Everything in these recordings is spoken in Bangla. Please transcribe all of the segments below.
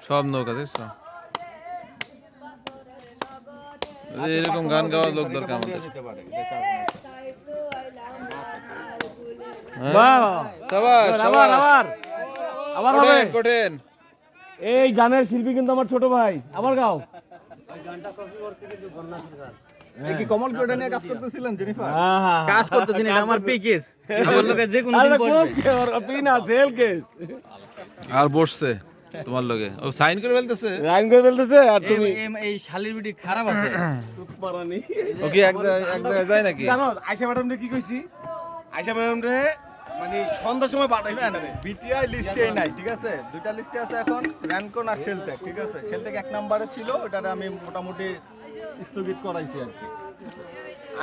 সব নৌকা দেখছো, এরকম গান গাওয়ার লোক দরকার আমাদের। কঠিন এই গানের শিল্পী কিন্তু আমার ছোট ভাই, আবার গাও। কি কমল কোডে নিয়ে কাজ করতেছিলেন জেনিফার? কাজ করতেছেন, এটা আমার পিকেস, আমার লোকে যে কোনো দিন বসবে পিনা সেল কেস আর বসছে তোমার লগে, ও সাইন করে ফেলতেছে, লাইন করে ফেলতেছে। আর তুমি এই শালির বিটি খারাপ আছে। ও কি এক জায়গায় যায় নাকি? জানো আয়শা ম্যাডাম রে কি কইছি? আয়শা ম্যাডাম রে মানে সন্ধ্যার সময় পাঠাইছি তারে। বিটিআই লিস্টে নাই, ঠিক আছে? দুইটা লিস্টে আছে এখন, র্যানকন আর শেলটেক, ঠিক আছে? শেলটেক এক নম্বরে ছিল, ওটারে আমি মোটামুটি স্থগিত করাইছি আর কি।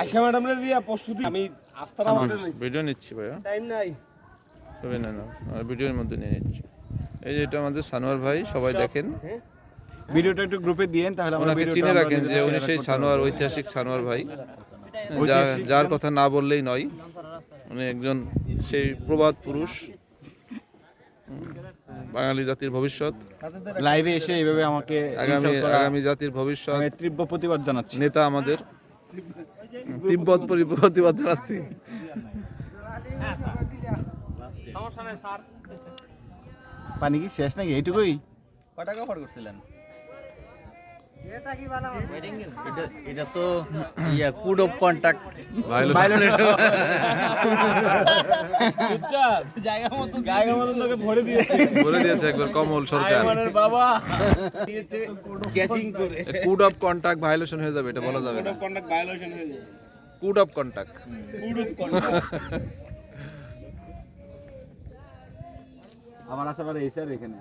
আয়শা ম্যাডাম রে দিয়া প্রস্তুতি আমি আস্তারা মাঠে লইছি। ভিডিও নিচ্ছি ভাইয়া, টাইম নাই। তবে না না আর ভিডিওর মধ্যে নিয়ে নিচ্ছি। এই যে এটা আমাদের সানোয়ার ভাই, সবাই দেখেন, ভিডিওটা একটু গ্রুপে দিয়েন, তাহলে আমরা ওনাকে চিনে রাখেন যে উনি সেই সানোয়ার, ঐতিহাসিক সানোয়ার ভাই, যার কথা না বললেই নয়। উনি একজন সেই প্রবাদ পুরুষ, বাঙালি জাতির ভবিষ্যৎ, লাইভে এসে এইভাবে আমাকে আগামী জাতির ভবিষ্যৎ, আমি তীব্র প্রতিবাদ জানাচ্ছি। নেতা আমাদের তিব্বত প্রতিবাদ জানাচ্ছি। পানি কি শেষ নাকি এইটুকুই? কটা কভার করছিলেন? এটা তো কোড অফ কন্টাক্ট জায়গা মতো তোকে ভরে দিয়েছে, বলে দিয়েছে একবার কমল সরকার, বাবা দিয়েছে ক্যাচিং করে। কোড অফ কন্টাক্ট ভায়োলেশন হয়ে যাবে, এটা বলা যাবে না। কন্টাক্ট ভায়োলেশন হয়ে যায়। কোড অফ কন্টাক্ট, আমার আছে আবার এই স্যার এখানে।